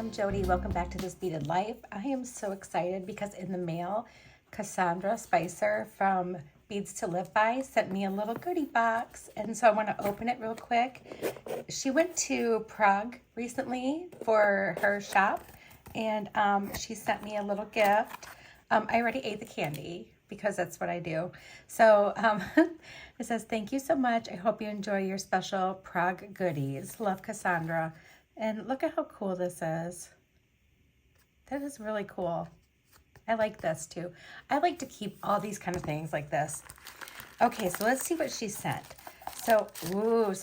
I'm Jody. Welcome back to This Beaded Life. I am so excited because in the mail, Cassandra Spicer from Beads to Live By sent me a little goodie box, and so I want to open it real quick. She went to Prague recently for her shop, and she sent me a little gift. I already ate the candy because that's what I do. So it says, "Thank you so much. I hope you enjoy your special Prague goodies. Love, Cassandra." And look at how cool this is. That is really cool. I like this too. I like to keep all these kind of things like this. Okay, so let's see what she sent. So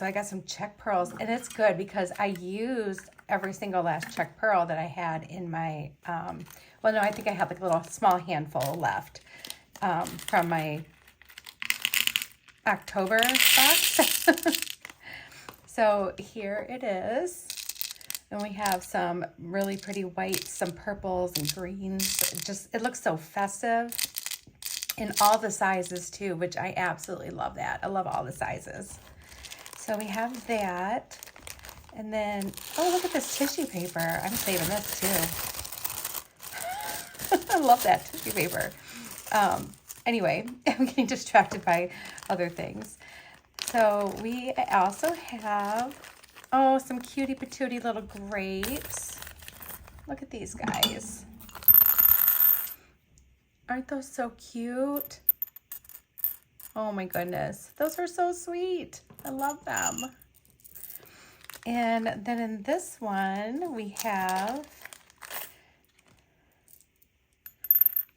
I got some check pearls, and it's good because I used every single last check pearl that I had in my, well, no, I think I have like a little small handful left from my October box. So here it is. And we have some really pretty whites, some purples and greens. It looks so festive. In all the sizes too, which I absolutely love that. I love all the sizes. So we have that. And then, oh, look at this tissue paper. I'm saving this too. I love that tissue paper. Anyway, I'm getting distracted by other things. So we also have, oh, some cutie patootie little grapes. Look at these guys. Aren't those so cute? Oh my goodness. Those are so sweet. I love them. And then in this one, we have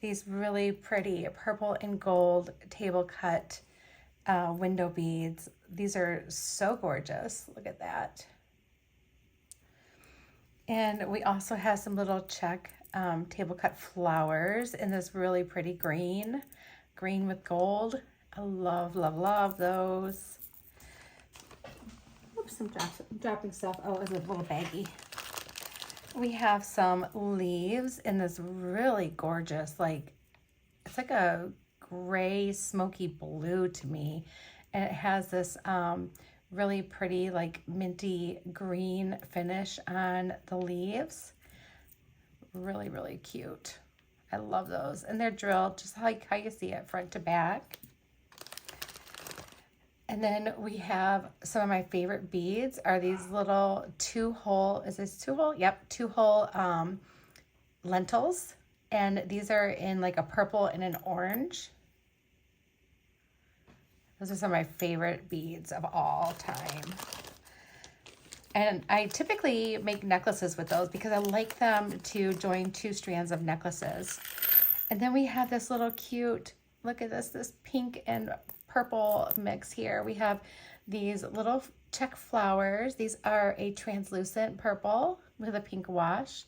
these really pretty purple and gold table cut window beads. These are so gorgeous. Look at that. And we also have some little check table cut flowers in this really pretty green with gold. I love, love, love those. Oops, I'm dropping stuff. Oh, it's a little baggie. We have some leaves in this really gorgeous, like, it's like a gray smoky blue to me, and it has this really pretty like minty green finish on the leaves. Really, really cute. I love those, and they're drilled just like how you see it, front to back. And then we have some of my favorite beads are these little 2-hole, is this 2-hole? Yep, 2-hole lentils, and these are in like a purple and an orange. Those are some of my favorite beads of all time. And I typically make necklaces with those because I like them to join 2 strands of necklaces. And then we have this little cute, look at this pink and purple mix here. We have these little check flowers. These are a translucent purple with a pink wash.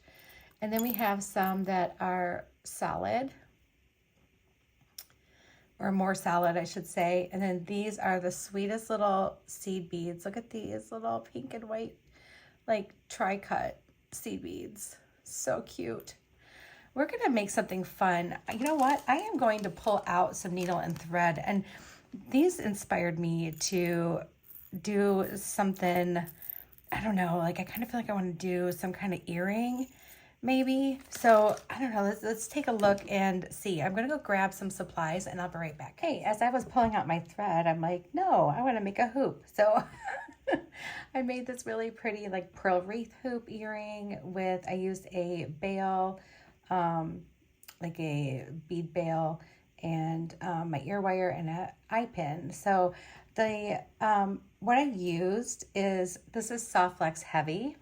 And then we have some that are solid, or more solid, I should say. And then these are the sweetest little seed beads. Look at these little pink and white, like tri-cut seed beads. So cute. We're gonna make something fun. You know what? I am going to pull out some needle and thread, and these inspired me to do something, I don't know, like I kind of feel like I want to do some kind of earring maybe. So I don't know, let's take a look and see. I'm gonna go grab some supplies and I'll be right back. Hey, as I was pulling out my thread, I'm like, no, I want to make a hoop. So I made this really pretty like pearl wreath hoop earring with, I used a bail, like a bead bail, and my ear wire and an eye pin. So the what I used is, this is Soft Flex Heavy.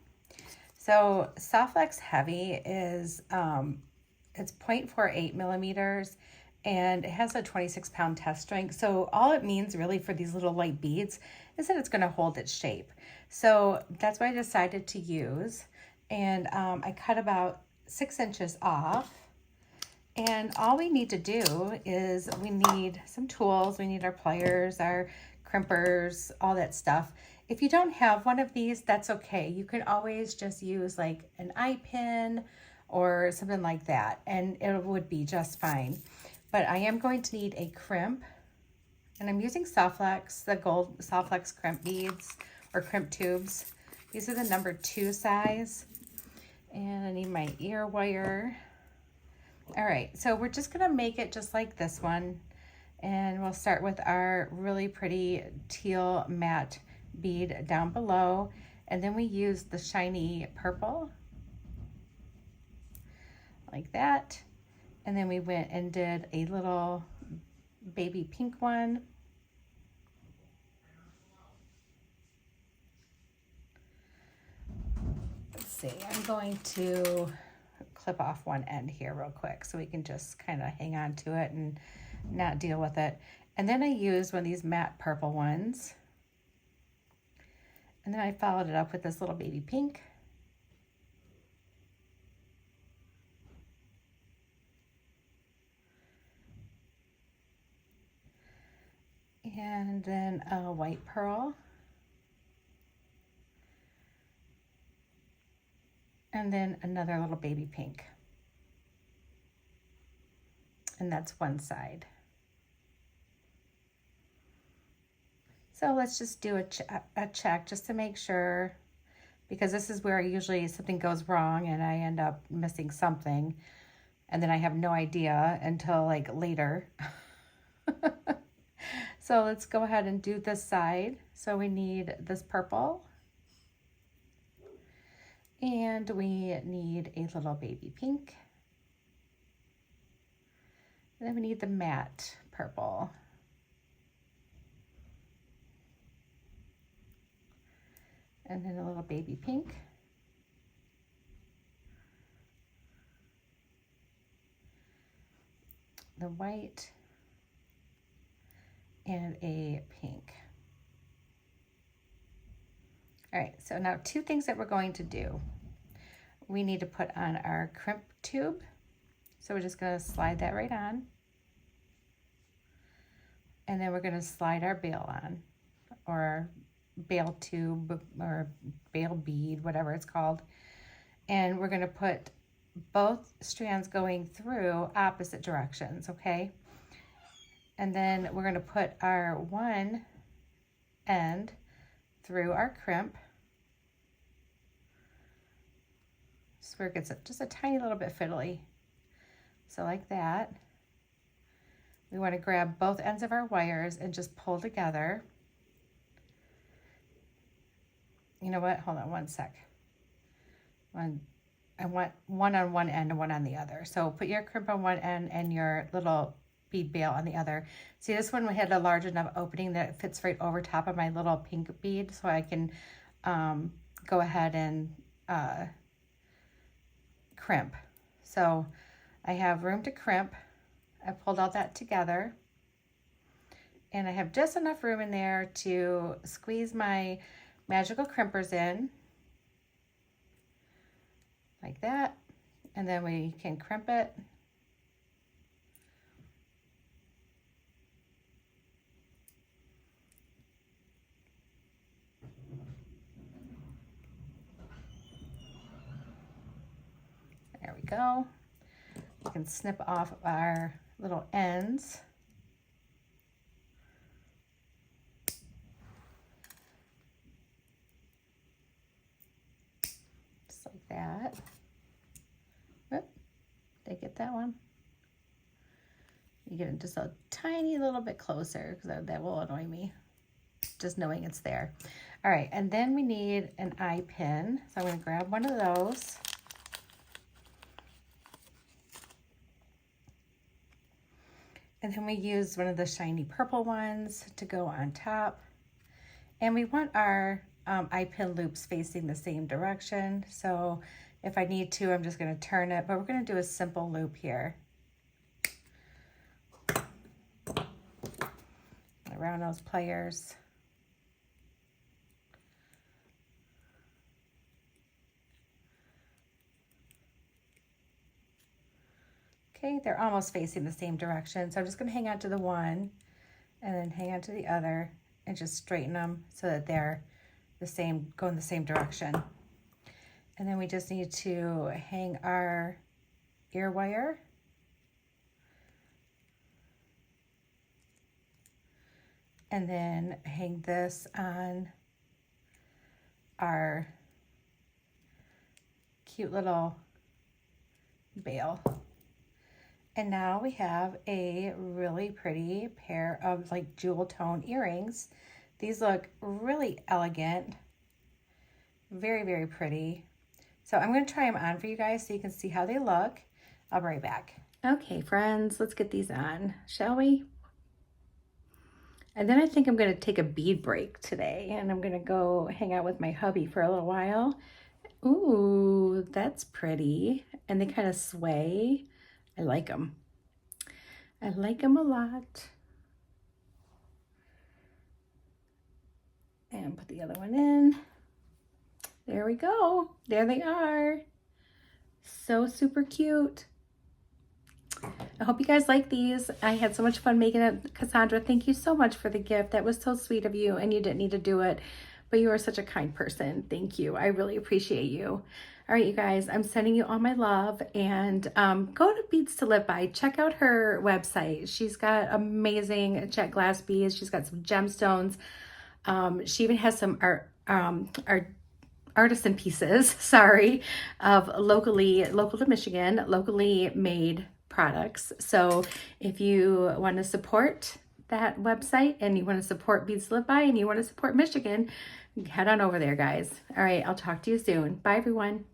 So Soft Flex Heavy is, it's 0.48 millimeters, and it has a 26-pound test strength. So all it means really for these little light beads is that it's gonna hold its shape. So that's what I decided to use. And I cut about 6 inches off. And all we need to do is we need some tools. We need our pliers, our crimpers, all that stuff. If you don't have one of these, that's okay. You can always just use like an eye pin or something like that, and it would be just fine. But I am going to need a crimp, and I'm using Soft Flex, the gold Soft Flex crimp beads or crimp tubes. These are the number 2 size. And I need my ear wire. All right, so we're just gonna make it just like this one. And we'll start with our really pretty teal matte bead down below. And then we use the shiny purple, like that. And then we went and did a little baby pink one. Let's see, I'm going to clip off one end here real quick so we can just kind of hang on to it and not deal with it. And then I used one of these matte purple ones. And then I followed it up with this little baby pink. And then a white pearl. And then another little baby pink. And that's one side. So let's just do a check just to make sure, because this is where usually something goes wrong and I end up missing something and then I have no idea until like later. So let's go ahead and do this side. So we need this purple and we need a little baby pink. And then we need the matte purple. And then a little baby pink. The white and a pink. All right, so now two things that we're going to do. We need to put on our crimp tube. So we're just gonna slide that right on. And then we're gonna slide our bail on, or bail tube, or bail bead, whatever it's called. And we're gonna put both strands going through opposite directions, okay? And then we're gonna put our one end through our crimp. So where it gets just a tiny little bit fiddly. So like that. We want to grab both ends of our wires and just pull together. You know what? Hold on one sec. I want one on one end and one on the other. So put your crimp on one end and your little bead bail on the other. See, this one we had a large enough opening that it fits right over top of my little pink bead, so I can go ahead and crimp. So I have room to crimp. I pulled all that together. And I have just enough room in there to squeeze my magical crimpers in. Like that. And then we can crimp it. There we go. We can snip off our little ends. Just like that. Whoop, did I get that one? You get it just a tiny little bit closer because that will annoy me, just knowing it's there. All right, and then we need an eye pin. So I'm gonna grab one of those. And then we use one of the shiny purple ones to go on top. And we want our eye pin loops facing the same direction. So if I need to, I'm just gonna turn it, but we're gonna do a simple loop here. Around those pliers. Okay, they're almost facing the same direction. So I'm just gonna hang on to the one and then hang on to the other and just straighten them so that they're the same, go in the same direction. And then we just need to hang our ear wire. And then hang this on our cute little bail. And now we have a really pretty pair of like jewel tone earrings. These look really elegant. Very, very pretty. So I'm going to try them on for you guys so you can see how they look. I'll be right back. Okay, friends, let's get these on, shall we? And then I think I'm going to take a bead break today, and I'm going to go hang out with my hubby for a little while. Ooh, that's pretty. And they kind of sway. I like them. I like them a lot. And put the other one in. There we go. There they are. So super cute. I hope you guys like these. I had so much fun making it. Cassandra, thank you so much for the gift. That was so sweet of you, and you didn't need to do it, but you are such a kind person. Thank you. I really appreciate you. All right, you guys, I'm sending you all my love, and go to Beads to Live By. Check out her website. She's got amazing jet glass beads. She's got some gemstones. She even has some artisan pieces, sorry, of local to Michigan, locally made products. So if you want to support that website and you want to support Beads to Live By and you want to support Michigan, head on over there, guys. All right, I'll talk to you soon. Bye, everyone.